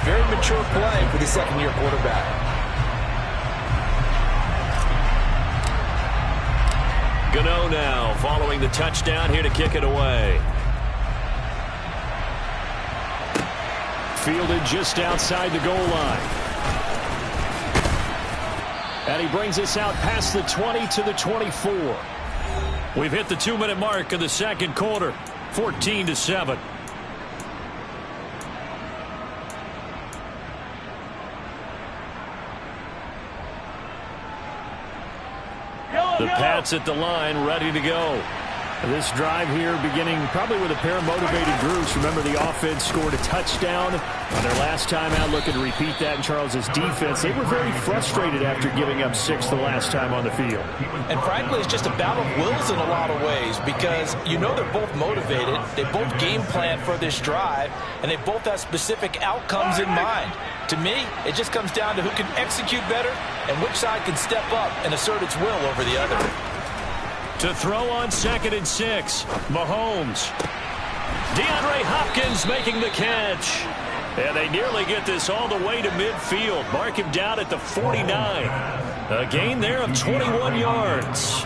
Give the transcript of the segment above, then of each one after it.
Very mature play for the second-year quarterback. Gano now following the touchdown here to kick it away. Fielded just outside the goal line. And he brings us out past the 20 to the 24. We've hit the 2-minute mark of the second quarter. 14-7. The Pats at the line, ready to go. This drive here beginning probably with a pair of motivated groups. Remember, the offense scored a touchdown on their last time out. Looking to repeat that in Charles's defense. They were very frustrated after giving up 6 the last time on the field. And frankly, it's just a battle of wills in a lot of ways because you know they're both motivated. They both game plan for this drive, and they both have specific outcomes in mind. To me, it just comes down to who can execute better and which side can step up and assert its will over the other. To throw on 2nd and 6, Mahomes. DeAndre Hopkins making the catch. And they nearly get this all the way to midfield. Mark him down at the 49. A gain there of 21 yards.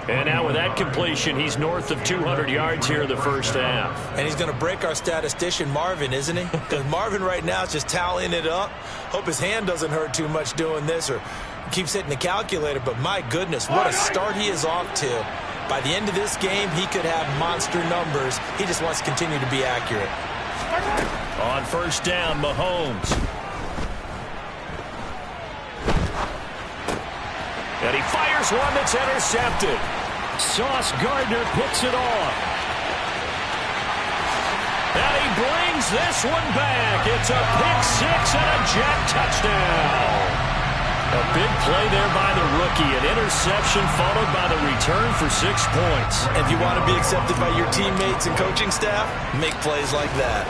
And now with that completion, he's north of 200 yards here in the first half. And he's going to break our statistician Marvin, isn't he? Because Marvin right now is just tallying it up. Hope his hand doesn't hurt too much doing this or keeps hitting the calculator. But my goodness, what a start he is off to. By the end of this game, he could have monster numbers. He just wants to continue to be accurate. On first down, Mahomes. And he fires one that's intercepted. Sauce Gardner picks it off. And he brings this one back. It's a pick six and a Jet touchdown. A big play there by the rookie. An interception followed by the return for 6 points. If you want to be accepted by your teammates and coaching staff, make plays like that.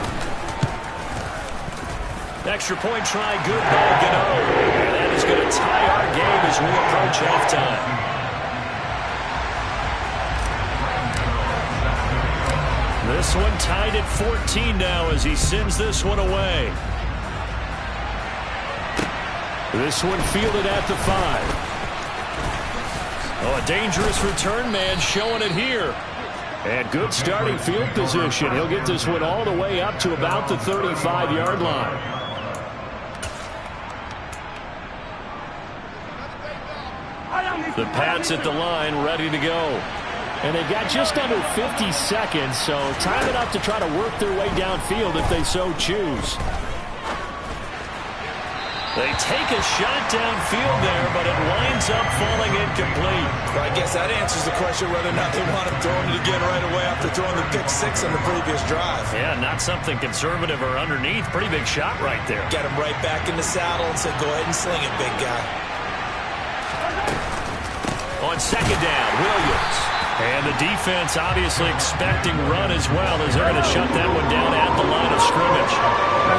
Extra point try good by Gano. And that is going to tie our game as we approach halftime. This one tied at 14 now as he sends this one away. This one fielded at the 5. Oh, a dangerous return man showing it here. And good starting field position. He'll get this one all the way up to about the 35-yard line. The Pats at the line, ready to go. And they've got just under 50 seconds, so time enough to try to work their way downfield if they so choose. They take a shot downfield there, but it winds up falling incomplete. Well, I guess that answers the question whether or not they want him throwing it again right away after throwing the pick six on the previous drive. Yeah, not something conservative or underneath. Pretty big shot right there. Got him right back in the saddle and said, go ahead and sling it, big guy. On second down, Williams. And the defense obviously expecting run as well as they're going to shut that one down at the line of scrimmage.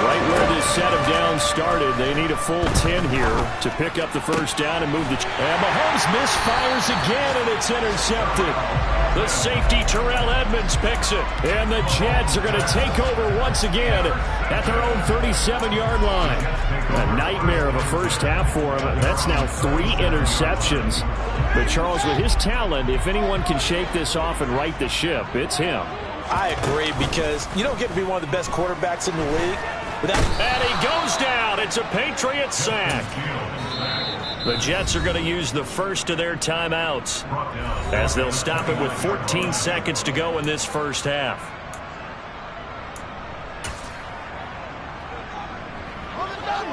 Right where this set of downs started, they need a full 10 here to pick up the first down and move the... And Mahomes misfires again, and it's intercepted. The safety, Terrell Edmonds, picks it. And the Jets are going to take over once again at their own 37-yard line. A nightmare of a first half for him. That's now 3 interceptions. But Charles, with his talent, if anyone can shake this off and right the ship, it's him. I agree, because you don't get to be one of the best quarterbacks in the league without... And he goes down. It's a Patriot sack. The Jets are going to use the first of their timeouts as they'll stop it with 14 seconds to go in this first half.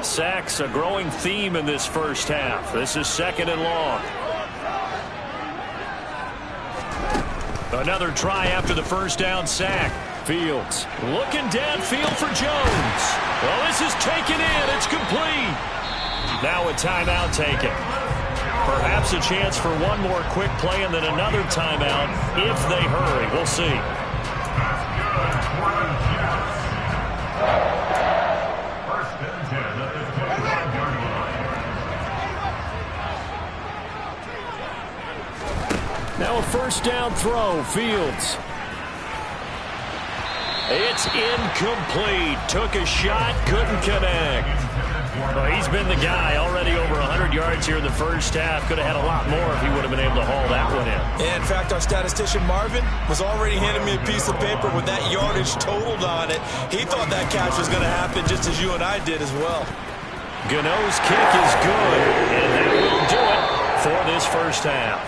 Sacks, a growing theme in this first half. This is second and long. Another try after the first down sack. Fields looking downfield for Jones. Well, this is taken in. It's complete. Now a timeout taken. Perhaps a chance for one more quick play and then another timeout if they hurry. We'll see. Now a first down throw. Fields. It's incomplete. Took a shot, couldn't connect. Well, he's been the guy already over 100 yards here in the first half. Could have had a lot more if he would have been able to haul that one in. Yeah, in fact, our statistician Marvin was already handing me a piece of paper with that yardage totaled on it. He thought that catch was going to happen just as you and I did as well. Gano's kick is good, and that will do it for this first half.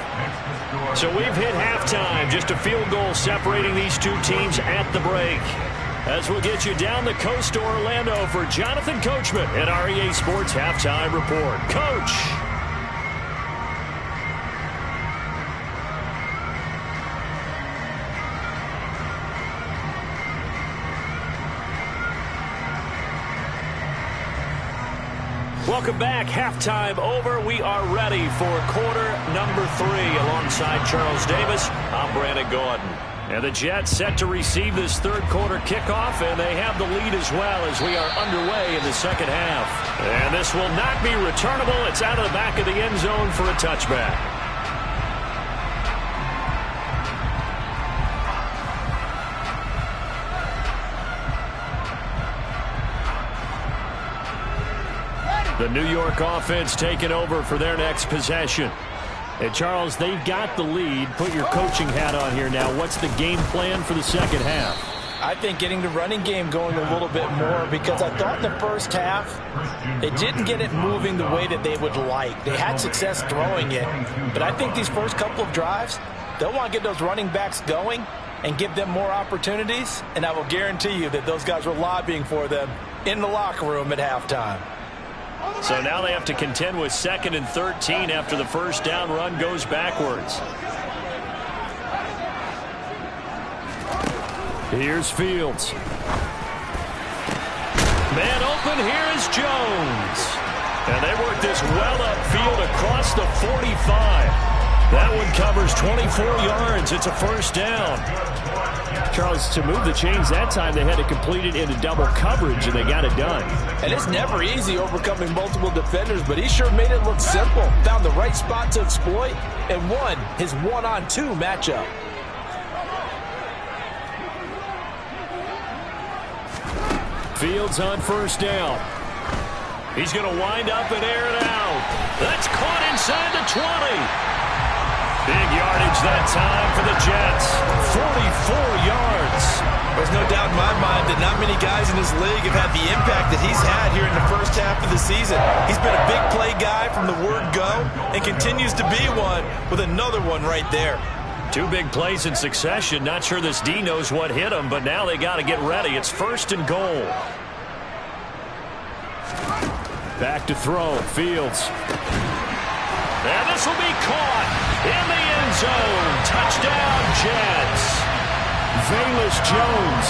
So we've hit halftime. Just a field goal separating these two teams at the break. As we'll get you down the coast to Orlando for Jonathan Coachman at our EA Sports Halftime Report. Coach. Welcome back. Halftime over. We are ready for quarter number 3. Alongside Charles Davis, I'm Brandon Gordon. And the Jets set to receive this third quarter kickoff, and they have the lead as well as we are underway in the second half. And this will not be returnable. It's out of the back of the end zone for a touchback. The New York offense taking over for their next possession. And Charles, they've got the lead. Put your coaching hat on here now. What's the game plan for the second half? I think getting the running game going a little bit more, because I thought in the first half they didn't get it moving the way that they would like. They had success throwing it, but I think these first couple of drives, they'll want to get those running backs going and give them more opportunities, and I will guarantee you that those guys were lobbying for them in the locker room at halftime. So now they have to contend with 2nd and 13 after the first down run goes backwards. Here's Fields. Man open, here is Jones. And they work this well upfield across the 45. That one covers 24 yards. It's a first down. Charles, to move the chains that time, they had to complete it into double coverage, and they got it done. And it's never easy overcoming multiple defenders, but he sure made it look simple. Found the right spot to exploit and won his 1-on-2 matchup. Fields on first down. He's going to wind up and air it out. That's caught inside the 20. Big yardage that time for the Jets. 44 yards. There's no doubt in my mind that not many guys in this league have had the impact that he's had here in the first half of the season. He's been a big play guy from the word go and continues to be one with another one right there. 2 big plays in succession. Not sure this D knows what hit him, but now they got to get ready. It's 1st and goal. Back to throw. Fields. And this will be caught in the end zone. Touchdown, Jets. Velus Jones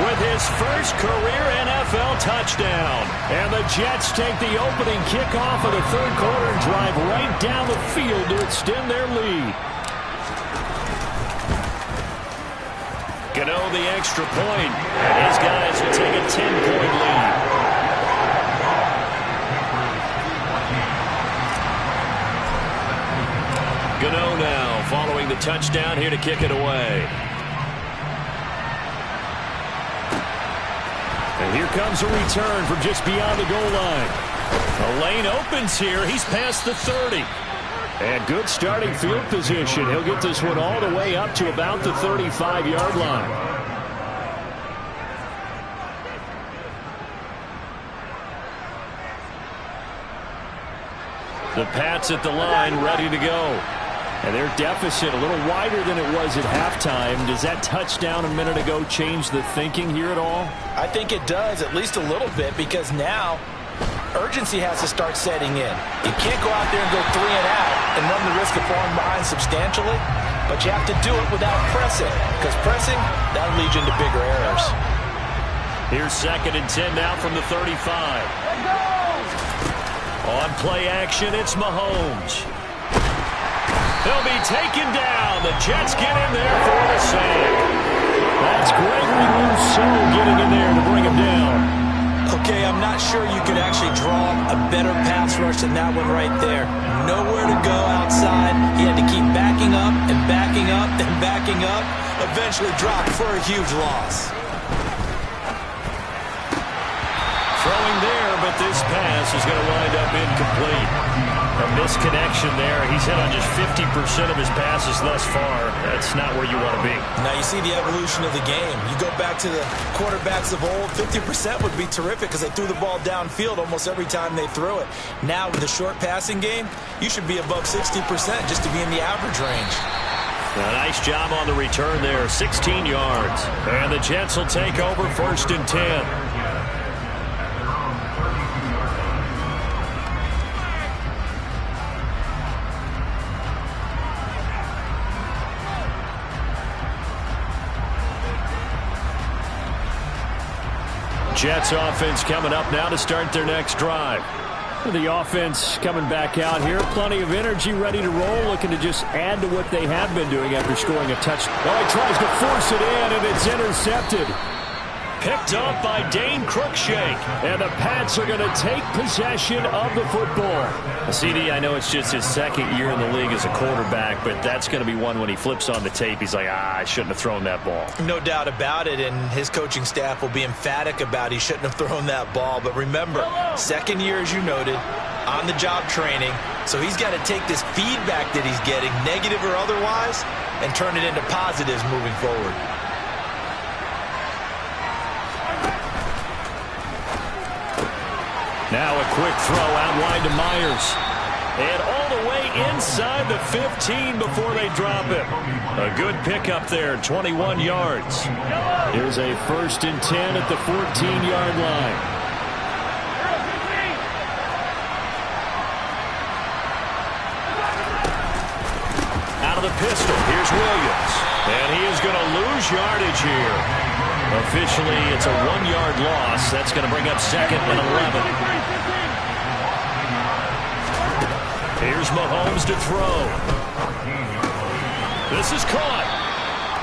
with his first career NFL touchdown. And the Jets take the opening kickoff of the third quarter and drive right down the field to extend their lead. Gano the extra point, and his guys will take a 10-point lead. Gano now following the touchdown here to kick it away. And here comes a return from just beyond the goal line. The lane opens here. He's past the 30. And good starting field position. He'll get this one all the way up to about the 35-yard line. The Pats at the line, ready to go. And their deficit a little wider than it was at halftime. Does that touchdown a minute ago change the thinking here at all? I think it does, at least a little bit, because now urgency has to start setting in. You can't go out there and go 3 and out and run the risk of falling behind substantially, but you have to do it without pressing, because pressing, that'll lead you into bigger errors. Here's 2nd and 10 now from the 35. On play action, it's Mahomes. He'll be taken down. The Jets get in there for the sack. That's Gregory Rousseau getting in there to bring him down. Okay, I'm not sure you could actually draw a better pass rush than that one right there. Nowhere to go outside. He had to keep backing up and backing up and backing up. Eventually dropped for a huge loss. this pass is going to wind up incomplete. A misconnection there. He's hit on just 50% of his passes thus far. That's not where you want to be. Now you see the evolution of the game. You go back to the quarterbacks of old, 50% would be terrific because they threw the ball downfield almost every time they threw it. Now with the short passing game, you should be above 60% just to be in the average range. A nice job on the return there, 16 yards. And the Jets will take over 1st and 10. Jets offense coming up now to start their next drive. The offense coming back out here. Plenty of energy, ready to roll, looking to just add to what they have been doing after scoring a touchdown. Oh, he tries to force it in, and it's intercepted. Picked up by Dane Cruikshank. And the Pats are going to take possession of the football. CD, I know it's just his 2nd year in the league as a quarterback, but that's going to be one when he flips on the tape. He's like, I shouldn't have thrown that ball. No doubt about it, and his coaching staff will be emphatic about he shouldn't have thrown that ball. But remember, 2nd year, as you noted, on-the-job training. So he's got to take this feedback that he's getting, negative or otherwise, and turn it into positives moving forward. Now a quick throw out wide to Myers. And all the way inside the 15 before they drop it. A good pickup there, 21 yards. Here's a 1st and 10 at the 14-yard line. Out of the pistol, here's Williams. And he is going to lose yardage here. Officially, it's a 1-yard loss. That's going to bring up 2nd and 11. Here's Mahomes to throw. This is caught.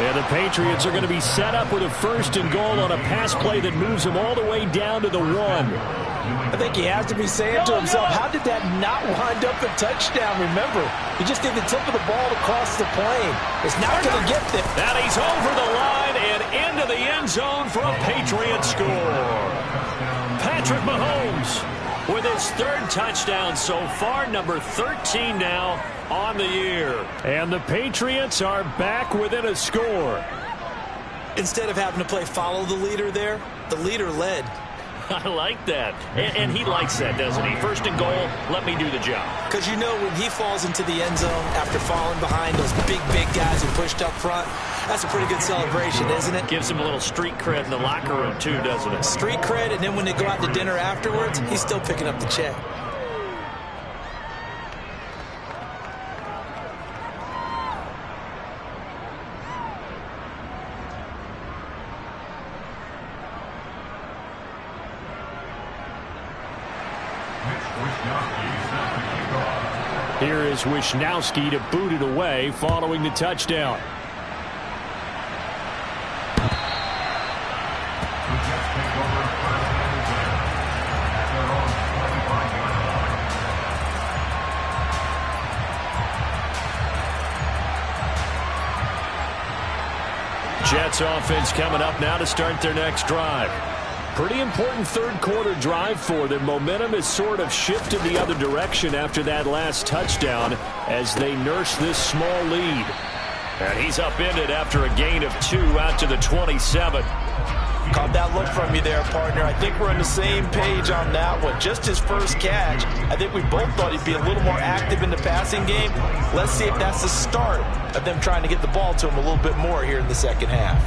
And the Patriots are going to be set up with a 1st and goal on a pass play that moves them all the way down to the 1. I think he has to be saying to himself, how did that not wind up a touchdown? Remember, he just did the tip of the ball across the plane. It's not going to get there. Now he's over the line and into the end zone for a Patriot score. Patrick Mahomes with his 3rd touchdown so far, number 13 now on the year. And the Patriots are back within a score. Instead of having to play follow the leader there, the leader led. I like that. And he likes that, doesn't he? 1st and goal, let me do the job. Because you know when he falls into the end zone after falling behind those big guys who pushed up front, that's a pretty good celebration, isn't it? Gives him a little street cred in the locker room, too, doesn't it? Street cred, and then when they go out to dinner afterwards, he's still picking up the check. Here is Wisnowski to boot it away following the touchdown. Jets offense coming up now to start their next drive. Pretty important 3rd quarter drive for them. Momentum has sort of shifted the other direction after that last touchdown as they nurse this small lead. And he's upended after a gain of 2 out to the 27. Caught that look from you there, partner. I think we're on the same page on that one. Just his 1st catch. I think we both thought he'd be a little more active in the passing game. Let's see if that's the start of them trying to get the ball to him a little bit more here in the 2nd half.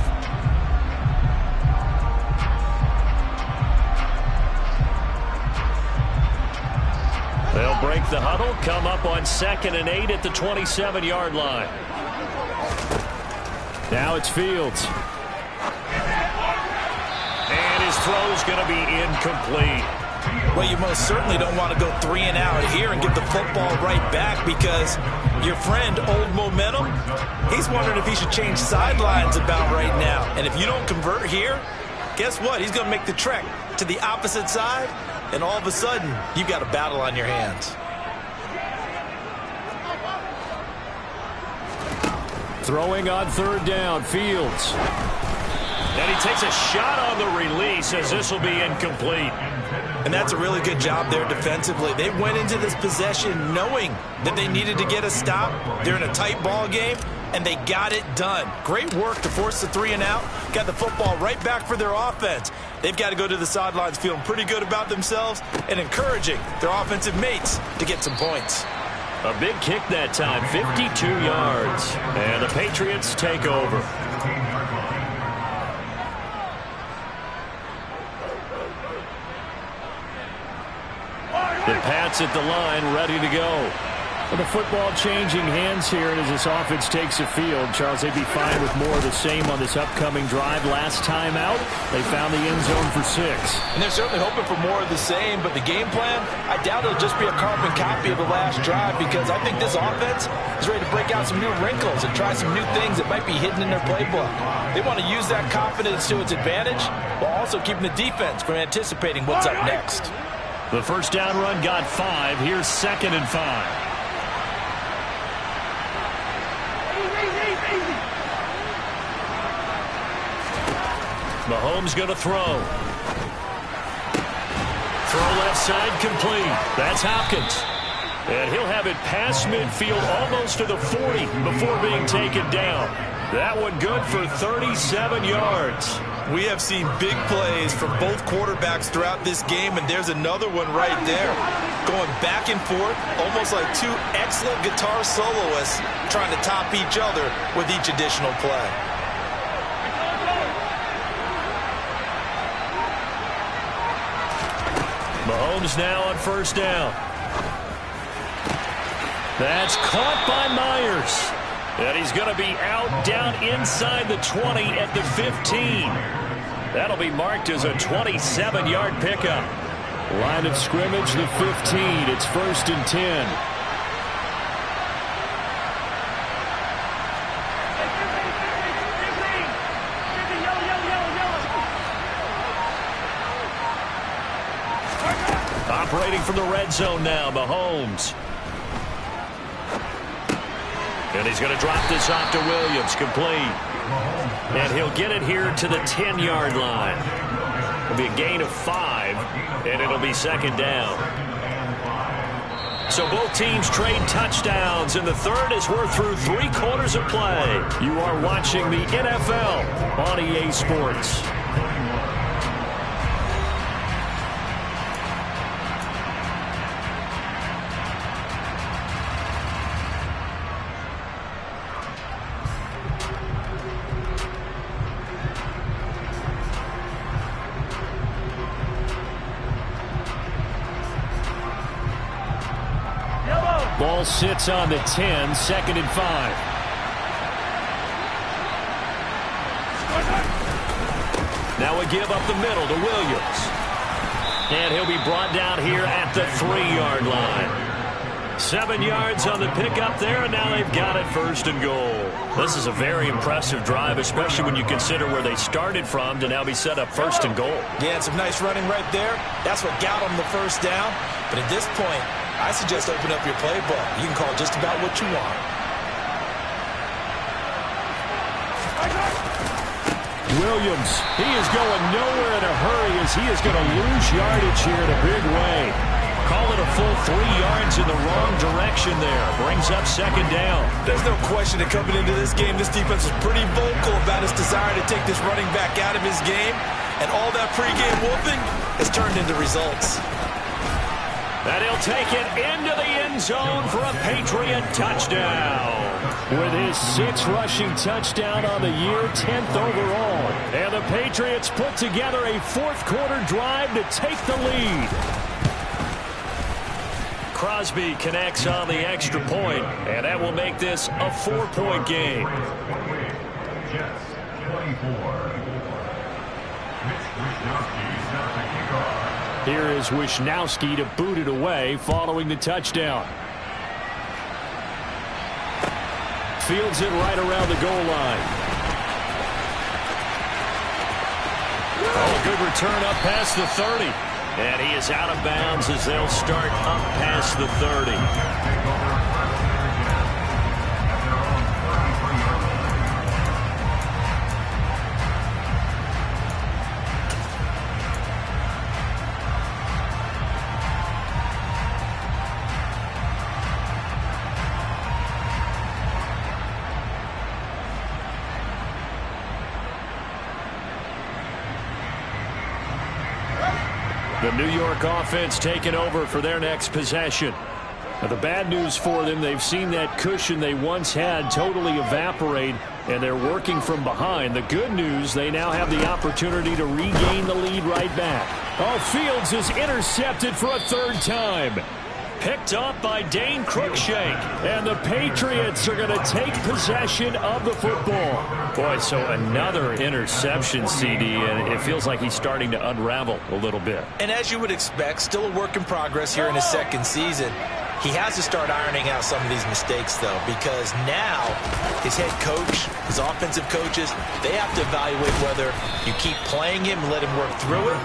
They'll break the huddle, come up on 2nd and 8 at the 27-yard line. Now it's Fields. And his throw's going to be incomplete. Well, you most certainly don't want to go 3 and out here and get the football right back because your friend, Old Momentum, he's wondering if he should change sidelines about right now. And if you don't convert here, guess what? He's going to make the trek to the opposite side. And all of a sudden, you've got a battle on your hands. Throwing on 3rd down, Fields. And he takes a shot on the release as this will be incomplete. And that's a really good job there defensively. They went into this possession knowing that they needed to get a stop. They're in a tight ball game, and they got it done. Great work to force the 3 and out. Got the football right back for their offense. They've got to go to the sidelines feeling pretty good about themselves and encouraging their offensive mates to get some points. A big kick that time, 52 yards. And the Patriots take over. The Pats at the line, ready to go. Well, the football changing hands here, and as this offense takes the field, Charles, they'd be fine with more of the same on this upcoming drive. Last time out, they found the end zone for 6. And they're certainly hoping for more of the same, but the game plan, I doubt it'll just be a carbon copy of the last drive, because I think this offense is ready to break out some new wrinkles and try some new things that might be hidden in their playbook. They want to use that confidence to its advantage, while also keeping the defense from anticipating what's up next. The first down run got 5. Here's 2nd and 5. Mahomes going to throw. Throw left side complete. That's Hopkins. And he'll have it past midfield almost to the 40 before being taken down. That one good for 37 yards. We have seen big plays from both quarterbacks throughout this game, and there's another one right there. Going back and forth, almost like two excellent guitar soloists trying to top each other with each additional play. Mahomes now on first down. That's caught by Myers. And he's going to be out down inside the 20 at the 15. That'll be marked as a 27-yard pickup. Line of scrimmage, the 15. It's 1st and 10. Operating from the red zone now, Mahomes. And he's going to drop this off to Williams, complete. And he'll get it here to the 10-yard line. It'll be a gain of 5, and it'll be 2nd down. So both teams trade touchdowns, and the third as we're through 3 quarters of play. You are watching the NFL on EA Sports. Ball sits on the 10, 2nd and 5. Now a give up the middle to Williams. And he'll be brought down here at the 3-yard line. 7 yards on the pickup there, and now they've got it 1st and goal. This is a very impressive drive, especially when you consider where they started from to now be set up 1st and goal. Yeah, some nice running right there. That's what got them the first down. But at this point, I suggest open up your playbook. You can call just about what you want. Williams, he is going nowhere in a hurry as he is going to lose yardage here in a big way. Call it a full 3 yards in the wrong direction there. Brings up 2nd down. There's no question that coming into this game, this defense was pretty vocal about its desire to take this running back out of his game. And all that pregame whooping has turned into results. And he'll take it into the end zone for a Patriot touchdown. With his 6th rushing touchdown on the year, 10th overall. And the Patriots put together a 4th quarter drive to take the lead. Crosby connects on the extra point, and that will make this a 4-point game. Here is Wisnowski to boot it away following the touchdown. Fields it right around the goal line. Oh, good return up past the 30. And he is out of bounds as they'll start up past the 30. The New York offense taking over for their next possession. Now, the bad news for them, they've seen that cushion they once had totally evaporate, and they're working from behind. The good news, they now have the opportunity to regain the lead right back. Oh, Fields is intercepted for a third time. Picked up by Dane Cruikshank. And the Patriots are going to take possession of the football. Boy, so another interception, CD, and it feels like he's starting to unravel a little bit. And as you would expect, still a work in progress here in his second season. He has to start ironing out some of these mistakes, though, because now his head coach, his offensive coaches, they have to evaluate whether you keep playing him and let him work through it,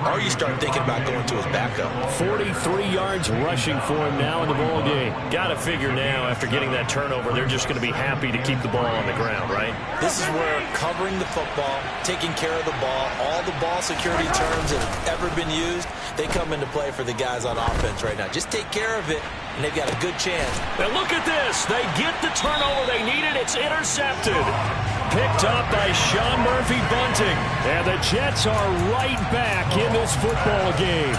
or you start thinking about going to his backup. 43 yards rushing for him now in the ball game. Got to figure now, after getting that turnover, they're just going to be happy to keep the ball on the ground, right? This is where covering the football, taking care of the ball, all the ball security terms that have ever been used, they come into play for the guys on offense right now. Just take care of it, and they've got a good chance. And look at this. They get the turnover they needed. It's intercepted. Picked up by Sean Murphy-Bunting. And the Jets are right back in this football game.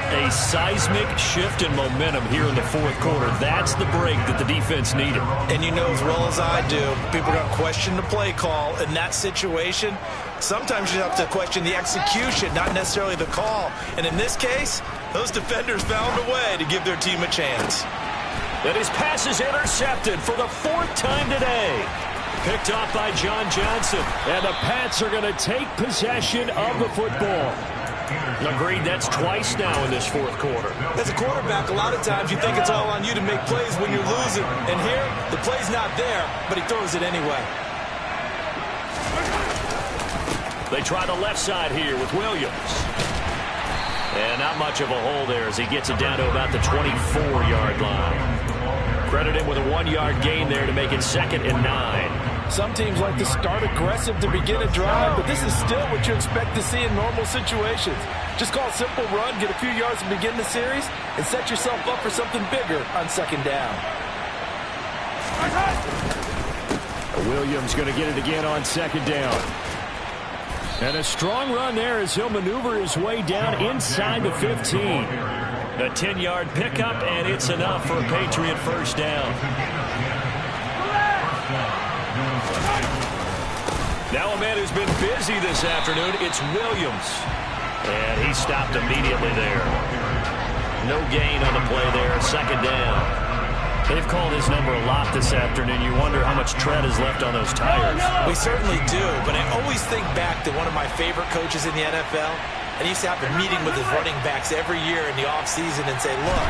A seismic shift in momentum here in the fourth quarter. That's the break that the defense needed. And you know as well as I do, people are going to question the play call in that situation. Sometimes you have to question the execution, not necessarily the call. And in this case, those defenders found a way to give their team a chance. And his pass is intercepted for the fourth time today. Picked off by John Johnson. And the Pats are going to take possession of the football. Agreed, that's twice now in this fourth quarter. As a quarterback, a lot of times you think it's all on you to make plays when you're losing. And here, the play's not there, but he throws it anyway. They try the left side here with Williams. And not much of a hole there as he gets it down to about the 24-yard line. Credit him with a 1-yard gain there to make it 2nd and 9. Some teams like to start aggressive to begin a drive, but this is still what you expect to see in normal situations. Just call a simple run, get a few yards to begin the series, and set yourself up for something bigger on second down. Williams going to get it again on second down. And a strong run there as he'll maneuver his way down inside the 15. A 10-yard pickup, and it's enough for a Patriot first down. Now a man who's been busy this afternoon, it's Williams. And he stopped immediately there. No gain on the play there, second down. They've called his number a lot this afternoon. You wonder how much tread is left on those tires. We certainly do, but I always think back to one of my favorite coaches in the NFL. And he used to have a meeting with his running backs every year in the offseason and say, look,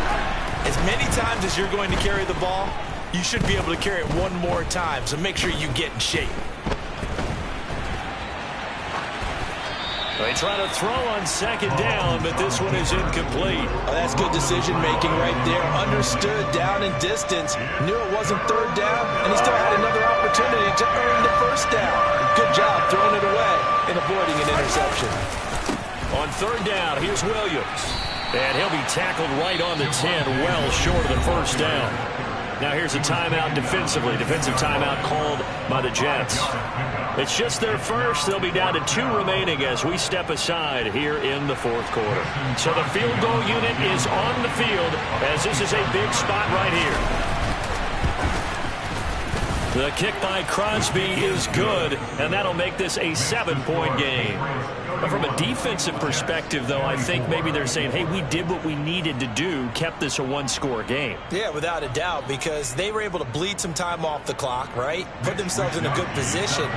as many times as you're going to carry the ball, you should be able to carry it one more time, so make sure you get in shape. They try to throw on second down, but this one is incomplete. Oh, that's good decision-making right there. Understood down and distance. Knew it wasn't third down, and he still had another opportunity to earn the first down. Good job throwing it away and avoiding an interception. On third down, here's Williams. And he'll be tackled right on the 10, well short of the first down. Now here's a timeout defensively. Defensive timeout called by the Jets. It's just their first. They'll be down to 2 remaining as we step aside here in the fourth quarter. So the field goal unit is on the field as this is a big spot right here. The kick by Crosby is good, and that'll make this a 7-point game. But from a defensive perspective, though, I think maybe they're saying, hey, we did what we needed to do, kept this a 1-score game. Yeah, without a doubt, because they were able to bleed some time off the clock, right? Put themselves in a good position,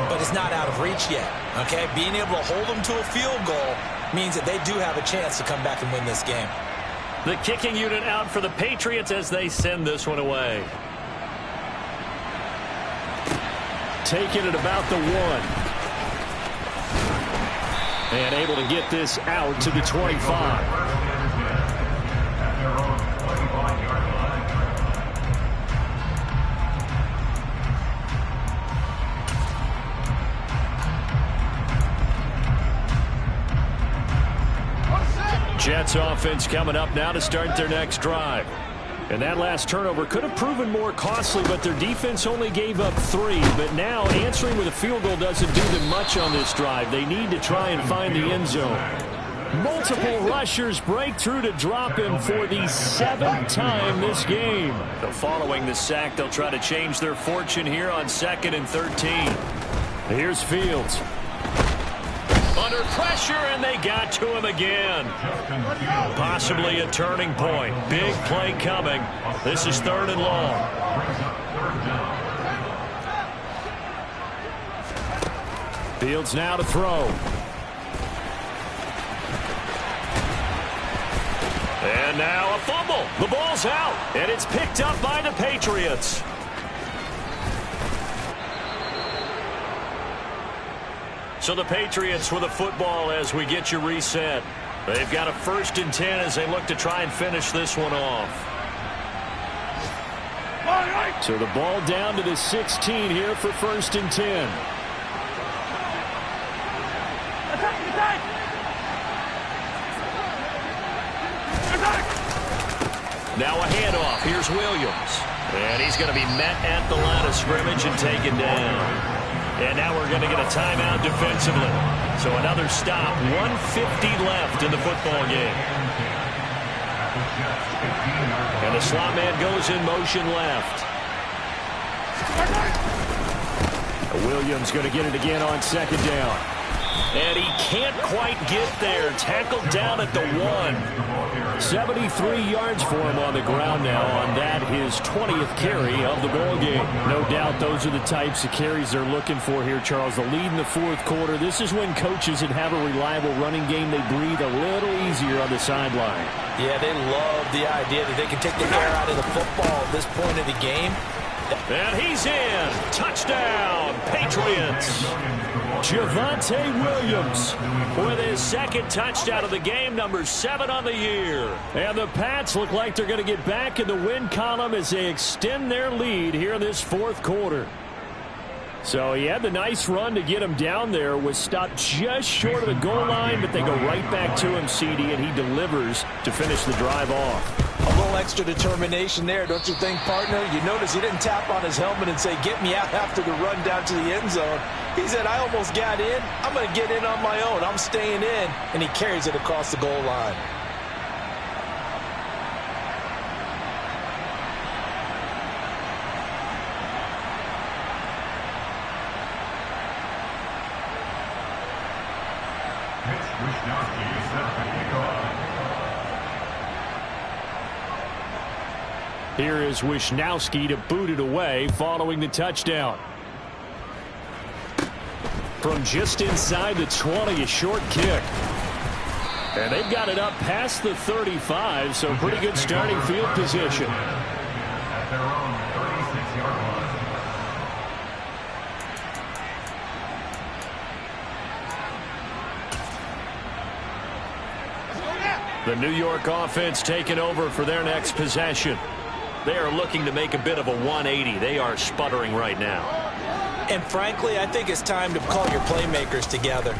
but it's not out of reach yet, okay? Being able to hold them to a field goal means that they do have a chance to come back and win this game. The kicking unit out for the Patriots as they send this one away. Taking it about the 1. And able to get this out to the 25. Jets offense coming up now to start their next drive. And that last turnover could have proven more costly, but their defense only gave up 3. But now answering with a field goal doesn't do them much on this drive. They need to try and find the end zone. Multiple rushers break through to drop him for the 7th time this game. So following the sack, they'll try to change their fortune here on 2nd and 13. Here's Fields. Under pressure, and they got to him again. Possibly a turning point. Big play coming. This is 3rd and long. Fields now to throw. And now a fumble. The ball's out, and it's picked up by the Patriots. So the Patriots with a football as we get you reset. They've got a 1st and 10 as they look to try and finish this one off. So the ball down to the 16 here for 1st and 10. Now a handoff. Here's Williams. And he's going to be met at the line of scrimmage and taken down. And now we're going to get a timeout defensively. So another stop. 1:50 left in the football game. And the slot man goes in motion left. Williams going to get it again on 2nd down. And he can't quite get there. Tackled down at the 1. 73 yards for him on the ground now on that, his 20th carry of the ball game. No doubt those are the types of carries they're looking for here, Charles. The lead in the 4th quarter. This is when coaches that have a reliable running game, they breathe a little easier on the sideline. Yeah, they love the idea that they can take the air out of the football at this point of the game. And he's in. Touchdown, Patriots. Javonte Williams with his 2nd touchdown of the game, number 7 on the year. And the Pats look like they're going to get back in the win column as they extend their lead here in this 4th quarter. So he had the nice run to get him down there, was stopped just short of the goal line, but they go right back to him, CD, and he delivers to finish the drive off. A little extra determination there, don't you think, partner? You notice he didn't tap on his helmet and say, get me out after the run down to the end zone. He said, I almost got in. I'm going to get in on my own. I'm staying in. And he carries it across the goal line. Here is Wisnowski to boot it away following the touchdown. From just inside the 20, a short kick. And they've got it up past the 35, so pretty good starting field position. The New York offense taking over for their next possession. They are looking to make a bit of a 180. They are sputtering right now. And frankly, I think it's time to call your playmakers together.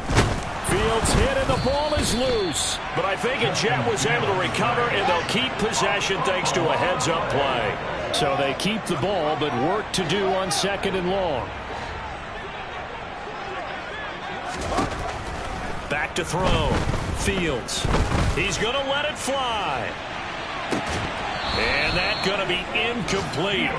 Fields hit and the ball is loose. But I think Jet was able to recover, and they'll keep possession thanks to a heads-up play. So they keep the ball, but work to do on 2nd and long. Back to throw. Fields. He's going to let it fly. And that's going to be incomplete.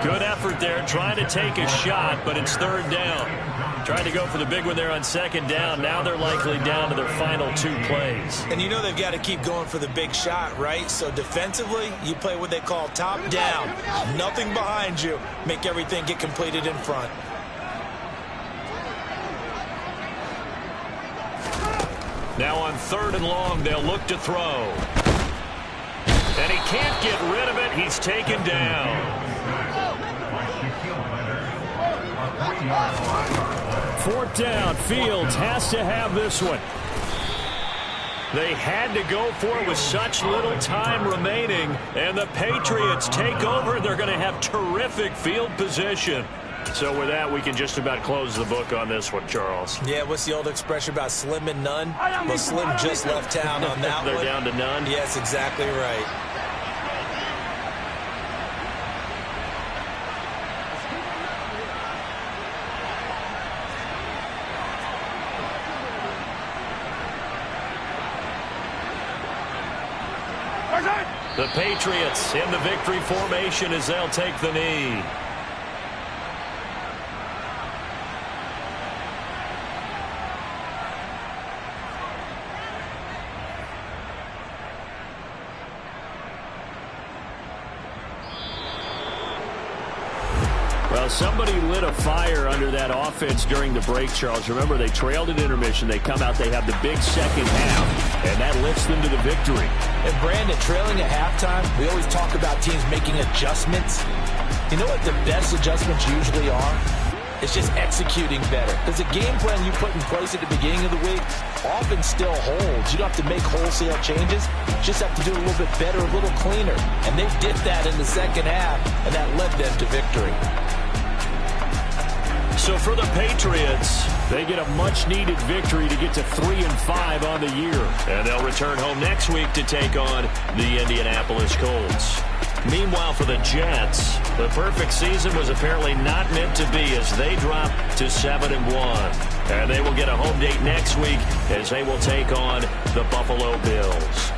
Good effort there trying to take a shot, but it's 3rd down. Trying to go for the big one there on 2nd down. Now they're likely down to their final 2 plays. And you know they've got to keep going for the big shot, right? So defensively, you play what they call top down. Nothing behind you. Make everything get completed in front. Now on 3rd and long, they'll look to throw. And he can't get rid of it. He's taken down. 4th down. Fields has to have this one. They had to go for it with such little time remaining. And the Patriots take over. They're going to have terrific field position. So with that, we can just about close the book on this one, Charles. Yeah, what's the old expression about slim and none? Well, Slim just left town on that They're one. down to none? Yes, exactly right. The Patriots in the victory formation as they'll take the knee. Well, somebody lit a fire under that offense during the break, Charles. Remember, they trailed at intermission. They come out, they have the big second half, and that lifts them to the victory. And, Brandon, trailing at halftime, we always talk about teams making adjustments. You know what the best adjustments usually are? It's just executing better. Because the game plan you put in place at the beginning of the week often still holds. You don't have to make wholesale changes. You just have to do a little bit better, a little cleaner. And they did that in the second half, and that led them to victory. So for the Patriots, they get a much-needed victory to get to 3-5 on the year. And they'll return home next week to take on the Indianapolis Colts. Meanwhile, for the Jets, the perfect season was apparently not meant to be as they drop to 7-1. And they will get a home date next week as they will take on the Buffalo Bills.